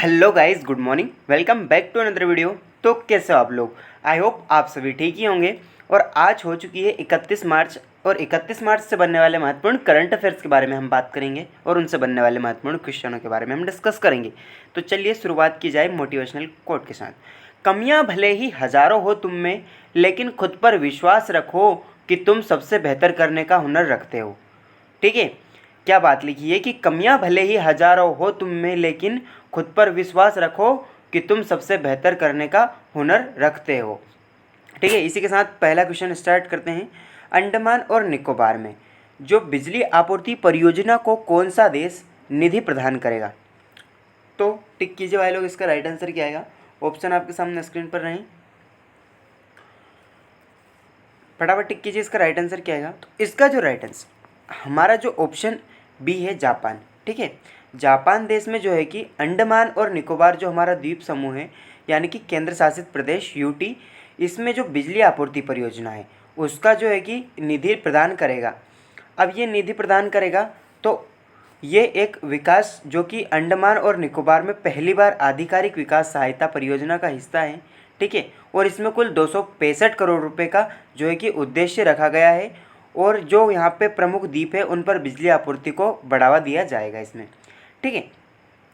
Hello guys, good morning. Welcome back to another video. तो कैसे हो आप लोग? आई होप आप सभी ठीक ही होंगे। और आज हो चुकी है 31 मार्च, और 31 मार्च से बनने वाले महत्वपूर्ण करंट अफेयर्स के बारे में हम बात करेंगे और उनसे बनने वाले महत्वपूर्ण क्वेश्चनों के बारे में हम डिस्कस करेंगे। तो चलिए शुरुआत की जाए मोटिवेशनल कोट के साथ। कमियां भले ही हज़ारों हो तुम में, लेकिन खुद पर विश्वास रखो कि तुम सबसे बेहतर करने का हुनर रखते हो। ठीक है, क्या बात लिखी है कि कमियां भले ही हजारों हो तुम में, लेकिन खुद पर विश्वास रखो कि तुम सबसे बेहतर करने का हुनर रखते हो। ठीक है, इसी के साथ पहला क्वेश्चन स्टार्ट करते हैं। अंडमान और निकोबार में जो बिजली आपूर्ति परियोजना को कौन सा देश निधि प्रदान करेगा? तो टिक कीजिए भाई लोग, इसका राइट आंसर क्या आएगा? ऑप्शन आपके सामने स्क्रीन पर रहें, फटाफट टिक कीजिए, इसका राइट आंसर क्या आएगा? तो इसका जो राइट आंसर हमारा जो ऑप्शन बी है, जापान। ठीक है, जापान देश में जो है कि अंडमान और निकोबार जो हमारा द्वीप समूह है, यानी कि केंद्र शासित प्रदेश यूटी, इसमें जो बिजली आपूर्ति परियोजना है उसका जो है कि निधि प्रदान करेगा। अब ये निधि प्रदान करेगा तो ये एक विकास जो कि अंडमान और निकोबार में पहली बार आधिकारिक विकास सहायता परियोजना का हिस्सा है। ठीक है, और इसमें कुल 265 करोड़ रुपए का जो है कि उद्देश्य रखा गया है, और जो यहाँ पे प्रमुख द्वीप है उन पर बिजली आपूर्ति को बढ़ावा दिया जाएगा इसमें। ठीक है,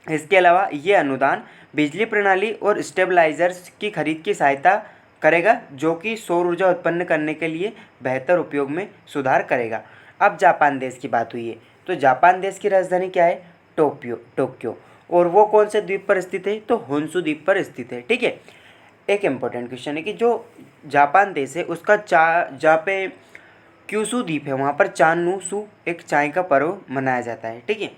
इसके अलावा ये अनुदान बिजली प्रणाली और स्टेबलाइजर्स की खरीद की सहायता करेगा, जो कि सौर ऊर्जा उत्पन्न करने के लिए बेहतर उपयोग में सुधार करेगा। अब जापान देश की बात हुई है, तो जापान देश की राजधानी क्या है? टोक्यो। और वो कौन से द्वीप पर स्थित है? तो होन्शु द्वीप पर स्थित है। ठीक है, एक इम्पोर्टेंट क्वेश्चन है कि जो जापान देश है उसका जहाँ पे क्यूशू द्वीप है वहाँ पर चानूसू एक चाय का पर्व मनाया जाता है। ठीक है,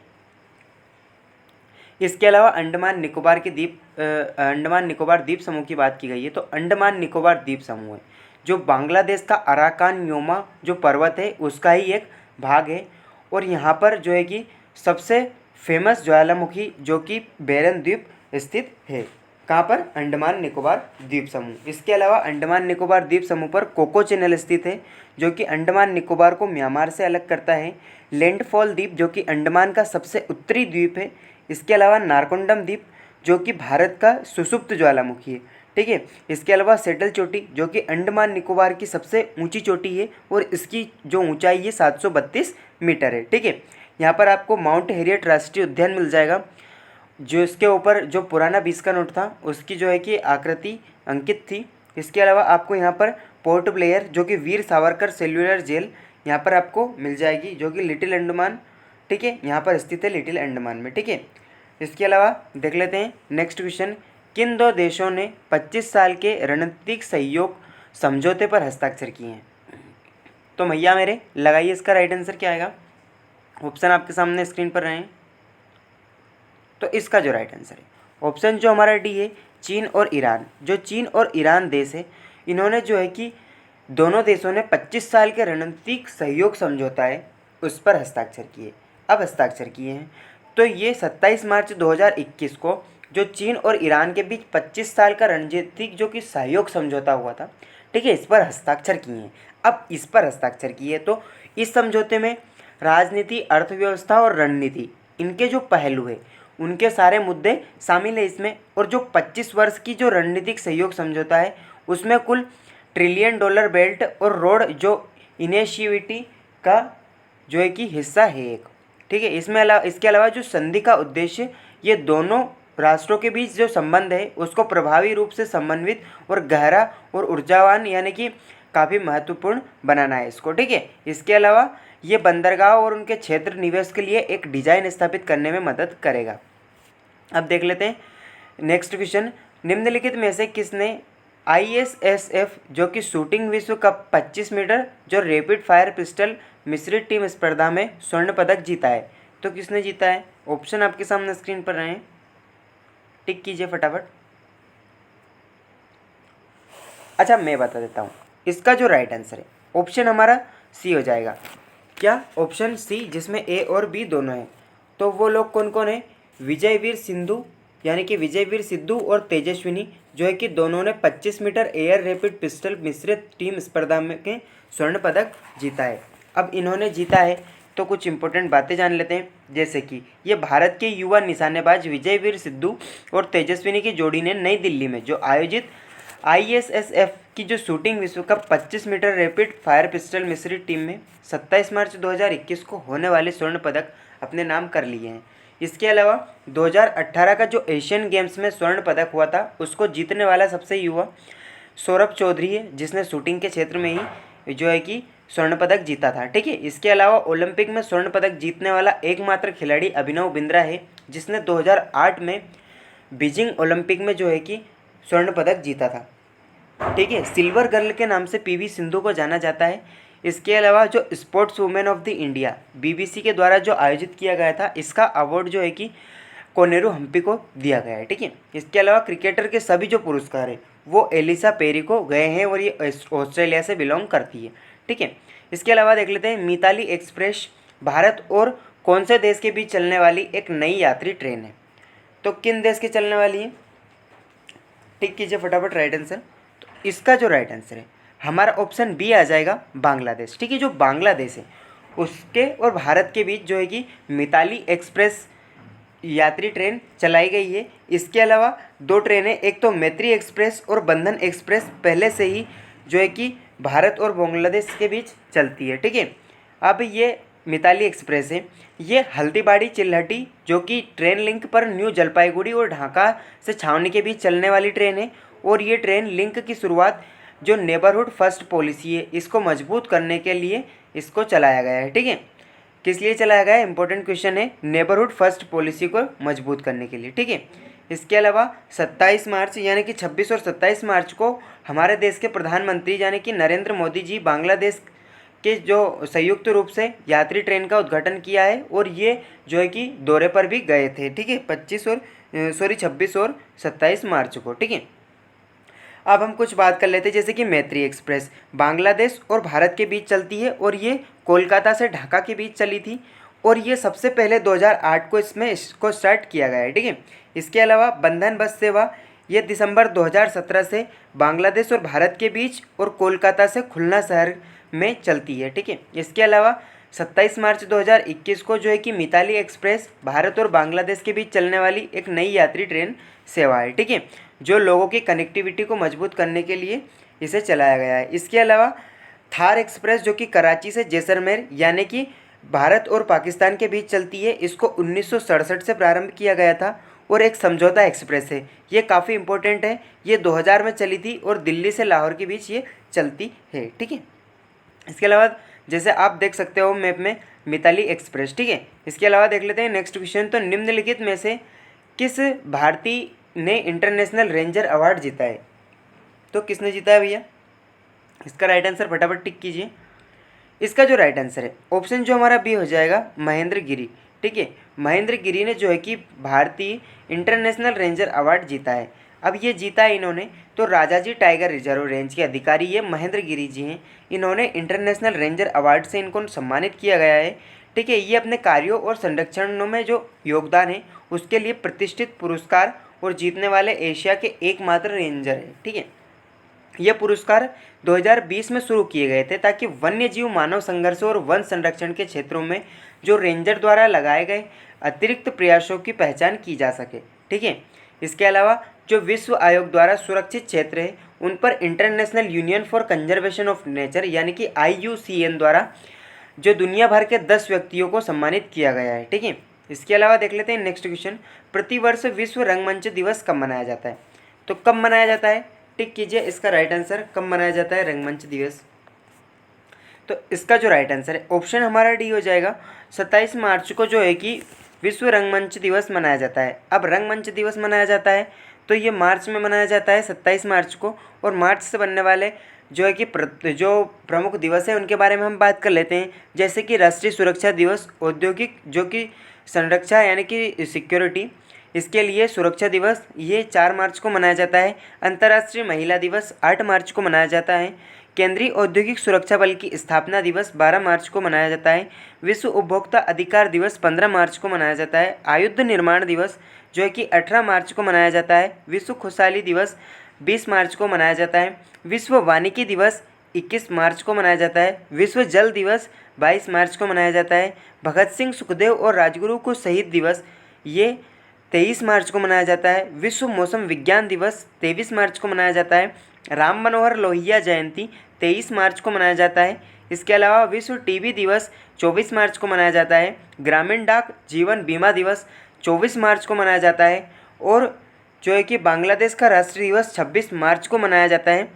इसके अलावा अंडमान निकोबार द्वीप समूह की बात की गई है, तो अंडमान निकोबार द्वीप समूह है जो बांग्लादेश का अराकान योमा जो पर्वत है उसका ही एक भाग है। और यहाँ पर जो है कि सबसे फेमस ज्वालामुखी जो कि बेरन द्वीप स्थित है। कहाँ पर? अंडमान निकोबार द्वीप समूह। इसके अलावा अंडमान निकोबार द्वीप समूह पर कोको चैनल स्थित है जो कि अंडमान निकोबार को म्यांमार से अलग करता है। लैंडफॉल द्वीप जो कि अंडमान का सबसे उत्तरी द्वीप है। इसके अलावा नारकोंडम द्वीप जो कि भारत का सुषुप्त ज्वालामुखी है। ठीक है, इसके अलावा सेटल चोटी जो कि अंडमान निकोबार की सबसे ऊंची चोटी है और इसकी जो ऊंचाई है 732 मीटर है। ठीक है, यहाँ पर आपको माउंट हेरियट राष्ट्रीय उद्यान मिल जाएगा, जो इसके ऊपर जो पुराना 20 का नोट था उसकी जो है कि आकृति अंकित थी। इसके अलावा आपको यहाँ पर पोर्ट ब्लेयर जो कि वीर सावरकर सेल्युलर जेल यहाँ पर आपको मिल जाएगी, जो कि लिटिल अंडमान, ठीक है, यहाँ पर स्थित है लिटिल अंडमान में। ठीक है, इसके अलावा देख लेते हैं नेक्स्ट क्वेश्चन। किन दो देशों ने 25 साल के रणनीतिक सहयोग समझौते पर हस्ताक्षर किए हैं? तो भैया मेरे लगाइए, इसका राइट आंसर क्या आएगा? ऑप्शन आपके सामने स्क्रीन पर रहें। तो इसका जो राइट आंसर है ऑप्शन जो हमारा डी है, चीन और ईरान। जो चीन और ईरान देश है, इन्होंने जो है कि दोनों देशों ने 25 साल के रणनीतिक सहयोग समझौता है उस पर हस्ताक्षर किए। अब हस्ताक्षर किए हैं तो ये 27 मार्च 2021 को जो चीन और ईरान के बीच 25 साल का रणनीतिक जो कि सहयोग समझौता हुआ था, ठीक है, इस पर हस्ताक्षर किए हैं। अब इस पर हस्ताक्षर किए तो इस समझौते में राजनीति, अर्थव्यवस्था और रणनीति, इनके जो पहलू है उनके सारे मुद्दे शामिल है इसमें। और जो 25 वर्ष की जो रणनीतिक सहयोग समझौता है उसमें कुल $1 ट्रिलियन बेल्ट और रोड जो इनिशिएटिव का जो है कि हिस्सा है एक। ठीक है, इसके अलावा जो संधि का उद्देश्य ये दोनों राष्ट्रों के बीच जो संबंध है उसको प्रभावी रूप से समन्वित और गहरा और ऊर्जावान यानी कि काफ़ी महत्वपूर्ण बनाना है इसको। ठीक है, इसके अलावा ये बंदरगाह और उनके क्षेत्र निवेश के लिए एक डिजाइन स्थापित करने में मदद करेगा। अब देख लेते हैं नेक्स्ट क्वेश्चन। निम्नलिखित में से किसने ISSF जो कि शूटिंग विश्व कप 25 मीटर जो रैपिड फायर पिस्टल मिश्रित टीम स्पर्धा में स्वर्ण पदक जीता है? तो किसने जीता है? ऑप्शन आपके सामने स्क्रीन पर रहे, टिक कीजिए फटाफट। अच्छा, मैं बता देता हूँ इसका जो राइट आंसर है ऑप्शन हमारा सी हो जाएगा। क्या? ऑप्शन सी, जिसमें ए और बी दोनों हैं। तो वो लोग कौन कौन है? विजयवीर सिंधु यानी कि विजयवीर सिद्धू और तेजस्विनी जो है कि दोनों ने 25 मीटर एयर रैपिड पिस्टल मिश्रित टीम स्पर्धा में के स्वर्ण पदक जीता है। अब इन्होंने जीता है तो कुछ इंपॉर्टेंट बातें जान लेते हैं, जैसे कि ये भारत के युवा निशानेबाज विजयवीर सिद्धू और तेजस्विनी की जोड़ी ने नई दिल्ली में जो आयोजित ISSF की जो शूटिंग विश्व cup 25 metre rapid fire pistol मिश्रित टीम में 27 मार्च 2021 को होने वाले स्वर्ण पदक अपने नाम कर लिए हैं। इसके अलावा 2018 का जो एशियन गेम्स में स्वर्ण पदक हुआ था उसको जीतने वाला सबसे युवा सौरभ चौधरी है, जिसने शूटिंग के क्षेत्र में ही जो है कि स्वर्ण पदक जीता था। ठीक है, इसके अलावा ओलंपिक में स्वर्ण पदक जीतने वाला एकमात्र खिलाड़ी अभिनव बिंद्रा है, जिसने 2008 में बीजिंग ओलंपिक में जो है कि स्वर्ण पदक जीता था। ठीक है, सिल्वर गर्ल के नाम से PV सिंधु को जाना जाता है। इसके अलावा जो sports women of the India BBC के द्वारा जो आयोजित किया गया था, इसका अवार्ड जो है कि कोनेरू हम्पी को दिया गया है। ठीक है, इसके अलावा क्रिकेटर के सभी जो पुरस्कार है वो एलिसा पेरी को गए हैं और ये ऑस्ट्रेलिया से बिलोंग करती है। ठीक है, इसके अलावा देख लेते हैं मिताली एक्सप्रेस भारत और कौन से देश के बीच चलने वाली एक नई यात्री ट्रेन है। तो किन देश की चलने वाली है, टिक कीजिए फटाफट राइट आंसर। तो इसका जो राइट आंसर है हमारा ऑप्शन बी आ जाएगा, बांग्लादेश। ठीक है, जो बांग्लादेश है उसके और भारत के बीच जो है कि मिताली एक्सप्रेस यात्री ट्रेन चलाई गई है। इसके अलावा 2 ट्रेनें, एक तो मैत्री एक्सप्रेस और बंधन एक्सप्रेस पहले से ही जो है कि भारत और बांग्लादेश के बीच चलती है। ठीक है, अब ये मिताली एक्सप्रेस है, ये हल्दीबाड़ी चिल्हटी जो कि ट्रेन लिंक पर न्यू जलपाईगुड़ी और ढाका से छावनी के बीच चलने वाली ट्रेन है। और ये ट्रेन लिंक की शुरुआत जो नेबरहुड फर्स्ट पॉलिसी है इसको मजबूत करने के लिए इसको चलाया गया है। ठीक है, किस लिए चलाया गया है, इंपॉर्टेंट क्वेश्चन है, नेबरहुड फर्स्ट पॉलिसी को मजबूत करने के लिए। ठीक है, इसके अलावा 27 मार्च यानी कि 26 और 27 मार्च को हमारे देश के प्रधानमंत्री यानी कि नरेंद्र मोदी जी बांग्लादेश के जो संयुक्त रूप से यात्री ट्रेन का उद्घाटन किया है और ये जो है कि दौरे पर भी गए थे। ठीक है, 26 और 27 मार्च को। ठीक है, अब हम कुछ बात कर लेते हैं, जैसे कि मैत्री एक्सप्रेस बांग्लादेश और भारत के बीच चलती है और ये कोलकाता से ढाका के बीच चली थी और ये सबसे पहले 2008 को इसको स्टार्ट किया गया है। ठीक है, इसके अलावा बंधन बस सेवा ये दिसंबर 2017 से बांग्लादेश और भारत के बीच और कोलकाता से खुलना शहर में चलती है। ठीक है, इसके अलावा 27 मार्च 2021 को जो है कि मिताली एक्सप्रेस भारत और बांग्लादेश के बीच चलने वाली एक नई यात्री ट्रेन सेवा है। ठीक है, जो लोगों की कनेक्टिविटी को मजबूत करने के लिए इसे चलाया गया है। इसके अलावा थार एक्सप्रेस जो कि कराची से जैसलमेर यानी कि भारत और पाकिस्तान के बीच चलती है, इसको 1967 से प्रारंभ किया गया था और एक समझौता एक्सप्रेस है। ये काफ़ी इंपॉर्टेंट है, ये 2000 में चली थी और दिल्ली से लाहौर के बीच ये चलती है। ठीक है, इसके अलावा जैसे आप देख सकते हो मैप में मिताली एक्सप्रेस। ठीक है, इसके अलावा देख लेते हैं नेक्स्ट क्वेश्चन। तो निम्नलिखित में से किस भारतीय ने इंटरनेशनल रेंजर अवार्ड जीता है, तो किसने जीता है भैया, इसका राइट आंसर फटाफट टिक कीजिए। इसका जो राइट आंसर है ऑप्शन जो हमारा बी हो जाएगा, महेंद्र गिरी। ठीक है, महेंद्र गिरी ने जो है कि भारतीय इंटरनेशनल रेंजर अवार्ड जीता है। अब ये जीता है इन्होंने तो राजाजी टाइगर रिजर्व रेंज के अधिकारी ये महेंद्र गिरी जी हैं, इन्होंने इंटरनेशनल रेंजर अवार्ड से इनको सम्मानित किया गया है। ठीक है, ये अपने कार्यों और संरक्षणों में जो योगदान है उसके लिए प्रतिष्ठित पुरस्कार और जीतने वाले एशिया के एकमात्र रेंजर है। ठीक है, यह पुरस्कार 2020 में शुरू किए गए थे ताकि वन्य जीव मानव संघर्ष और वन संरक्षण के क्षेत्रों में जो रेंजर द्वारा लगाए गए अतिरिक्त प्रयासों की पहचान की जा सके। ठीक है, इसके अलावा जो विश्व आयोग द्वारा सुरक्षित क्षेत्र है उन पर international union for conservation of nature यानी कि IUCN द्वारा जो दुनिया भर के 10 व्यक्तियों को सम्मानित किया गया है। ठीक है, इसके अलावा देख लेते हैं नेक्स्ट क्वेश्चन, प्रतिवर्ष विश्व रंगमंच दिवस कब मनाया जाता है, तो कब मनाया जाता है, टिक कीजिए इसका राइट आंसर, कब मनाया जाता है रंगमंच दिवस। तो इसका जो राइट आंसर है ऑप्शन हमारा डी हो जाएगा, 27 मार्च को जो है कि विश्व रंगमंच दिवस मनाया जाता है। अब रंगमंच दिवस मनाया जाता है तो ये मार्च में मनाया जाता है 27 मार्च को, और मार्च से बनने वाले जो है कि जो प्रमुख दिवस है उनके बारे में हम बात कर लेते हैं, जैसे कि राष्ट्रीय सुरक्षा दिवस, औद्योगिक जो कि संरक्षा यानी कि सिक्योरिटी, इसके लिए सुरक्षा दिवस ये 4 मार्च को मनाया जाता है। अंतर्राष्ट्रीय महिला दिवस 8 मार्च को मनाया जाता है। केंद्रीय औद्योगिक सुरक्षा बल की स्थापना दिवस 12 मार्च को मनाया जाता है। विश्व उपभोक्ता अधिकार दिवस 15 मार्च को मनाया जाता है। आयुध निर्माण दिवस जो है कि 18 मार्च को मनाया जाता है। विश्व खुशहाली दिवस 20 मार्च को मनाया जाता है। विश्व वानिकी दिवस 21 मार्च को मनाया जाता है। विश्व जल दिवस 22 मार्च को मनाया जाता है। भगत सिंह, सुखदेव और राजगुरु को शहीद दिवस ये 23 मार्च को मनाया जाता है। विश्व मौसम विज्ञान दिवस 23 मार्च को मनाया जाता है। राम मनोहर लोहिया जयंती 23 मार्च को मनाया जाता है। इसके अलावा विश्व टीबी दिवस 24 मार्च को मनाया जाता है। ग्रामीण डाक जीवन बीमा दिवस 24 मार्च को मनाया जाता है। और जो है कि बांग्लादेश का राष्ट्रीय दिवस 26 मार्च को मनाया जाता है।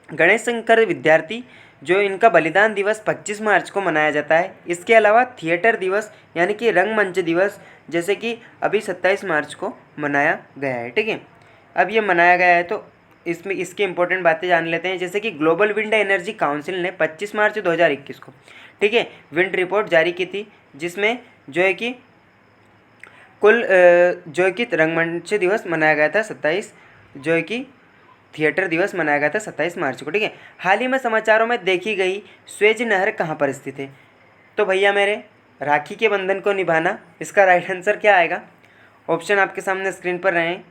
गणेश शंकर विद्यार्थी जो इनका बलिदान दिवस 25 मार्च को मनाया जाता है। इसके अलावा थिएटर दिवस यानी कि रंगमंच दिवस जैसे कि अभी 27 मार्च को मनाया गया है। ठीक है, अब ये मनाया गया है तो इसमें इसकी इंपॉर्टेंट बातें जान लेते हैं। जैसे कि ग्लोबल विंड एनर्जी काउंसिल ने 25 मार्च 2021 को, ठीक है, विंड रिपोर्ट जारी की थी, जिसमें जो है कि कुल जो है कि रंगमंच दिवस मनाया गया था 27, जो है कि थिएटर दिवस मनाया गया था 27 मार्च को। ठीक है, हाल ही में समाचारों में देखी गई स्वेज नहर कहाँ पर स्थित है? तो भैया मेरे, राखी के बंधन को निभाना, इसका राइट आंसर क्या आएगा? ऑप्शन आपके सामने स्क्रीन पर रहे हैं।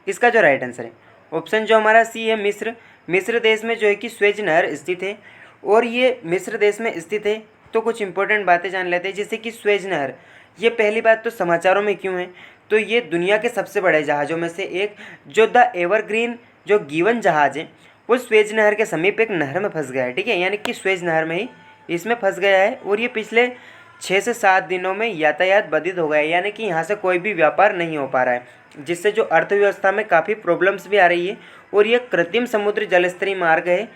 इसका जो राइट आंसर है ऑप्शन जो हमारा सी है, मिस्र। मिस्र देश में जो है कि स्वेज नहर स्थित है और ये मिस्र देश में स्थित है। तो कुछ इंपॉर्टेंट बातें जान लेते हैं, जैसे कि स्वेज नहर, ये पहली बात तो समाचारों में क्यों है? तो ये दुनिया के सबसे बड़े जहाज़ों में से एक, जो द एवरग्रीन जो गीवन जहाज़ है, वो स्वेज नहर के समीप एक नहर में फंस गया है। ठीक है, यानी कि स्वेज नहर में ही इसमें फंस गया है और ये पिछले 6 से 7 दिनों में यातायात बाधित हो गया है, यानी कि यहाँ से कोई भी व्यापार नहीं हो पा रहा है, जिससे जो अर्थव्यवस्था में काफ़ी प्रॉब्लम्स भी आ रही है। और ये कृत्रिम समुद्री जलस्तरीय मार्ग है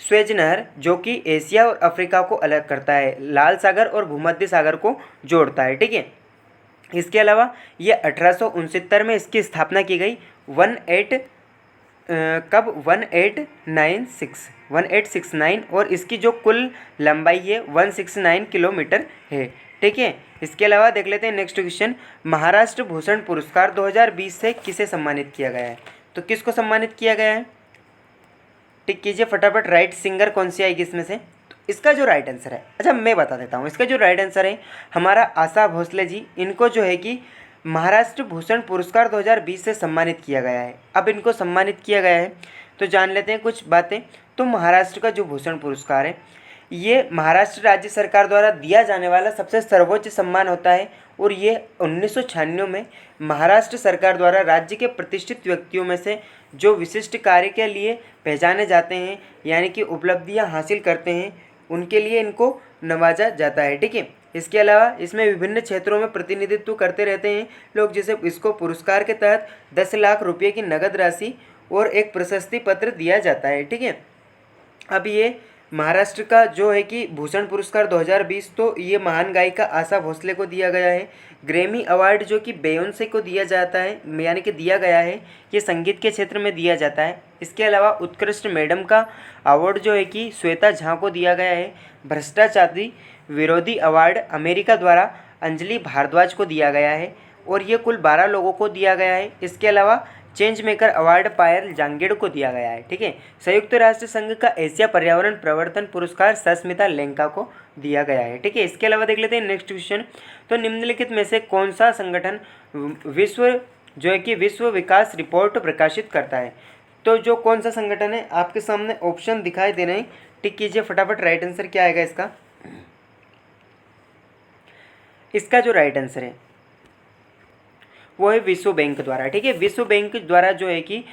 स्वेज नहर, जो कि एशिया और अफ्रीका को अलग करता है, लाल सागर और भूमध्य सागर को जोड़ता है। ठीक है, इसके अलावा ये 1869 में इसकी स्थापना की गई। 1869 और इसकी जो कुल लंबाई है 169 किलोमीटर है। ठीक है, इसके अलावा देख लेते हैं नेक्स्ट क्वेश्चन। महाराष्ट्र भूषण पुरस्कार 2020 से किसे सम्मानित किया गया है? तो किसको सम्मानित किया गया है? टिक कीजिए फटाफट, राइट सिंगर कौन सी आएगी इसमें से? तो इसका जो राइट आंसर है, अच्छा मैं बता देता हूँ, इसका जो राइट आंसर है हमारा आशा भोसले जी, इनको जो है कि महाराष्ट्र भूषण पुरस्कार 2020 से सम्मानित किया गया है। अब इनको सम्मानित किया गया है तो जान लेते हैं कुछ बातें। तो महाराष्ट्र का जो भूषण पुरस्कार है, ये महाराष्ट्र राज्य सरकार द्वारा दिया जाने वाला सबसे सर्वोच्च सम्मान होता है और ये 1996 में महाराष्ट्र सरकार द्वारा राज्य के प्रतिष्ठित व्यक्तियों में से जो विशिष्ट कार्य के लिए पहचाने जाते हैं, यानी कि उपलब्धियां हासिल करते हैं, उनके लिए इनको नवाजा जाता है। ठीक है, इसके अलावा इसमें विभिन्न क्षेत्रों में प्रतिनिधित्व करते रहते हैं लोग, जैसे इसको पुरस्कार के तहत 10 लाख रुपये की नगद राशि और एक प्रशस्ति पत्र दिया जाता है। ठीक है, अब ये महाराष्ट्र का जो है कि भूषण पुरस्कार 2020, तो ये महान गायिका आशा भोसले को दिया गया है। ग्रैमी अवार्ड जो कि बेयोंसे को दिया जाता है, यानी कि दिया गया है, ये संगीत के क्षेत्र में दिया जाता है। इसके अलावा उत्कृष्ट मैडम का अवार्ड जो है कि श्वेता झा को दिया गया है। भ्रष्टाचारी विरोधी अवार्ड अमेरिका द्वारा अंजलि भारद्वाज को दिया गया है और ये कुल 12 लोगों को दिया गया है। इसके अलावा चेंज मेकर अवार्ड पायल जांगेड़ को दिया गया है। ठीक है, संयुक्त राष्ट्र संघ का एशिया पर्यावरण प्रवर्तन पुरस्कार सस्मिता लेंका को दिया गया है। ठीक है, इसके अलावा देख लेते हैं नेक्स्ट क्वेश्चन। तो निम्नलिखित में से कौन सा संगठन विश्व जो है कि विश्व विकास रिपोर्ट प्रकाशित करता है? तो जो कौन सा संगठन है, आपके सामने ऑप्शन दिखाई दे रहे हैं, टिक कीजिए फटाफट, राइट आंसर क्या आएगा इसका? इसका जो राइट आंसर है वो है विश्व बैंक द्वारा। ठीक है, विश्व बैंक द्वारा जो है कि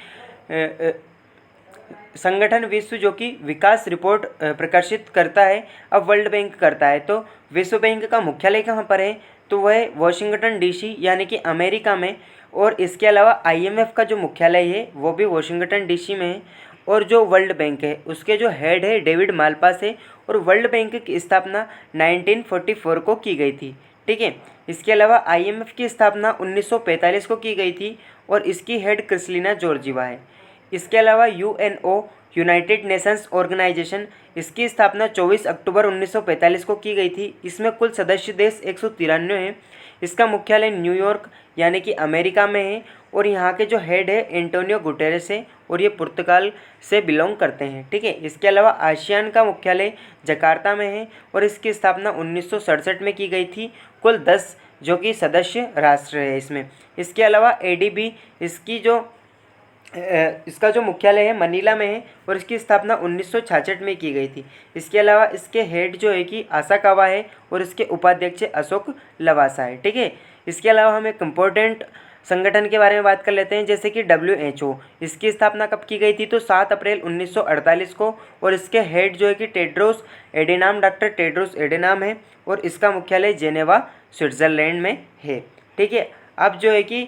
संगठन विश्व जो कि विकास रिपोर्ट प्रकाशित करता है, अब वर्ल्ड बैंक करता है। तो विश्व बैंक का मुख्यालय कहाँ पर है? तो वह है वॉशिंगटन डीसी, यानी कि अमेरिका में। और इसके अलावा IMF का जो मुख्यालय है वो भी वॉशिंगटन डीसी में है। और जो वर्ल्ड बैंक है उसके जो हेड है डेविड मालपास है और वर्ल्ड बैंक की स्थापना 1944 को की गई थी। ठीक है, इसके अलावा IMF की स्थापना 1945 को की गई थी और इसकी हेड क्रिस्टलिना जॉर्जिवा है। इसके अलावा UNO यूनाइटेड नेशंस ऑर्गेनाइजेशन, इसकी स्थापना 24 अक्टूबर 1945 को की गई थी। इसमें कुल सदस्य देश 193 हैं। इसका मुख्यालय न्यूयॉर्क यानी कि अमेरिका में है और यहाँ के जो हेड है एंटोनियो गुटेरेस है और ये पुर्तगाल से बिलोंग करते हैं। ठीक है, इसके अलावा आसियान का मुख्यालय जकार्ता में है और इसकी स्थापना 1967 में की गई थी। कुल 10 जो कि सदस्य राष्ट्र है इसमें। इसके अलावा ADB, इसकी जो इसका जो मुख्यालय है मनीला में है और इसकी स्थापना 1966 में की गई थी। इसके अलावा इसके हेड जो है कि आसाकावा है और इसके उपाध्यक्ष अशोक लवासा है। ठीक है, इसके अलावा हम एक इम्पोर्टेंट संगठन के बारे में बात कर लेते हैं, जैसे कि WHO। इसकी स्थापना कब की गई थी? तो 7 अप्रैल 1948 को, और इसके हेड जो है कि टेड्रोस एडेनाम, डॉक्टर टेड्रोस एडेनाम है, और इसका मुख्यालय जेनेवा स्विट्ज़रलैंड में है। ठीक है, अब जो है कि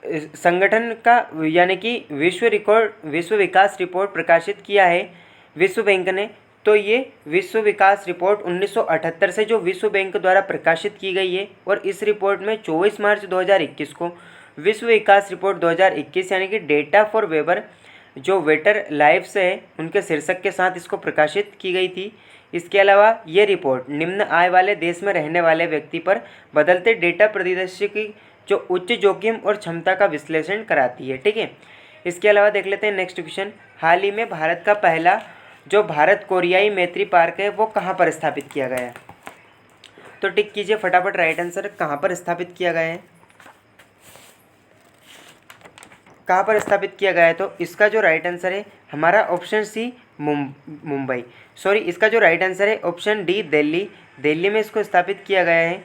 संगठन का यानी कि विश्व विकास रिपोर्ट प्रकाशित किया है विश्व बैंक ने। तो ये विश्व विकास रिपोर्ट 1978 से जो विश्व बैंक द्वारा प्रकाशित की गई है, और इस रिपोर्ट में 24 मार्च 2021 को विश्व विकास रिपोर्ट 2021 यानी कि डेटा फॉर वेबर जो वेटर लाइफ्स है उनके शीर्षक के साथ इसको प्रकाशित की गई थी। इसके अलावा ये रिपोर्ट निम्न आय वाले देश में रहने वाले व्यक्ति पर बदलते डेटा परिदृश्य की जो उच्च जोखिम और क्षमता का विश्लेषण कराती है। ठीक है, इसके अलावा देख लेते हैं नेक्स्ट क्वेश्चन। हाल ही में भारत का पहला जो भारत कोरियाई मैत्री पार्क है वो कहाँ पर स्थापित किया गया है? तो टिक कीजिए फटाफट राइट आंसर, कहाँ पर स्थापित किया गया है? कहाँ पर स्थापित किया गया है? तो इसका जो राइट आंसर है हमारा ऑप्शन सी मुंबई, सॉरी इसका जो राइट आंसर है ऑप्शन डी दिल्ली। दिल्ली में इसको स्थापित किया गया है।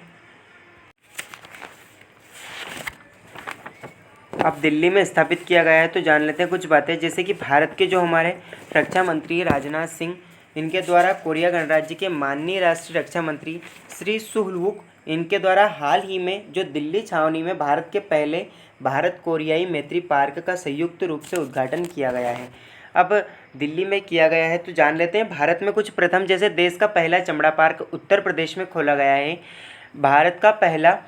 अब दिल्ली में स्थापित किया गया है तो जान लेते हैं कुछ बातें, जैसे कि भारत के जो हमारे रक्षा मंत्री राजनाथ सिंह, इनके द्वारा कोरिया गणराज्य के माननीय राष्ट्रीय रक्षा मंत्री श्री सुहलवुक, इनके द्वारा हाल ही में जो दिल्ली छावनी में भारत के पहले भारत कोरियाई मैत्री पार्क का संयुक्त रूप से उद्घाटन किया गया है। अब दिल्ली में किया गया है तो जान लेते हैं भारत में कुछ प्रथम, जैसे देश का पहला चमड़ा पार्क उत्तर प्रदेश में खोला गया है, भारत का पहला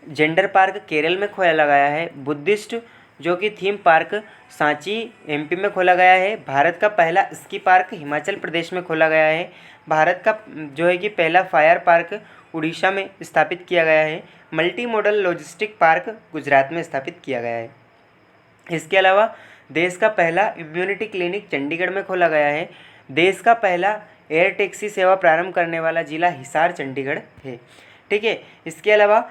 जेंडर पार्क केरल में खोला गया है, बुद्धिस्ट जो कि थीम पार्क सांची MP में खोला गया है, भारत का पहला स्की पार्क हिमाचल प्रदेश में खोला गया है, भारत का जो है कि पहला फायर पार्क उड़ीसा में स्थापित किया गया है, multi modal logistic park Gujarat में स्थापित किया गया है। इसके अलावा देश का पहला इम्यूनिटी क्लिनिक चंडीगढ़ में खोला गया है, देश का पहला एयर टैक्सी सेवा प्रारंभ करने वाला जिला हिसार चंडीगढ़ है। ठीक है, इसके अलावा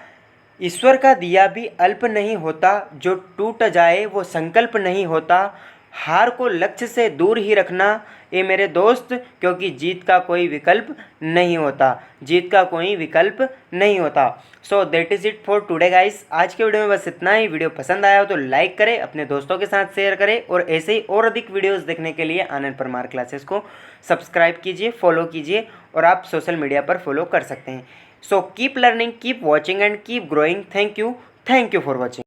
ईश्वर का दिया भी अल्प नहीं होता, जो टूट जाए वो संकल्प नहीं होता, हार को लक्ष्य से दूर ही रखना ये मेरे दोस्त, क्योंकि जीत का कोई विकल्प नहीं होता, जीत का कोई विकल्प नहीं होता। So that is it for today guys. आज के वीडियो में बस इतना ही। वीडियो पसंद आया हो तो लाइक करें, अपने दोस्तों के साथ शेयर करें, और ऐसे ही और अधिक वीडियोस देखने के लिए आनंद परमार क्लासेस को सब्सक्राइब कीजिए, फॉलो कीजिए, और आप सोशल मीडिया पर फॉलो कर सकते हैं। So keep learning, keep watching and keep growing. Thank you for watching.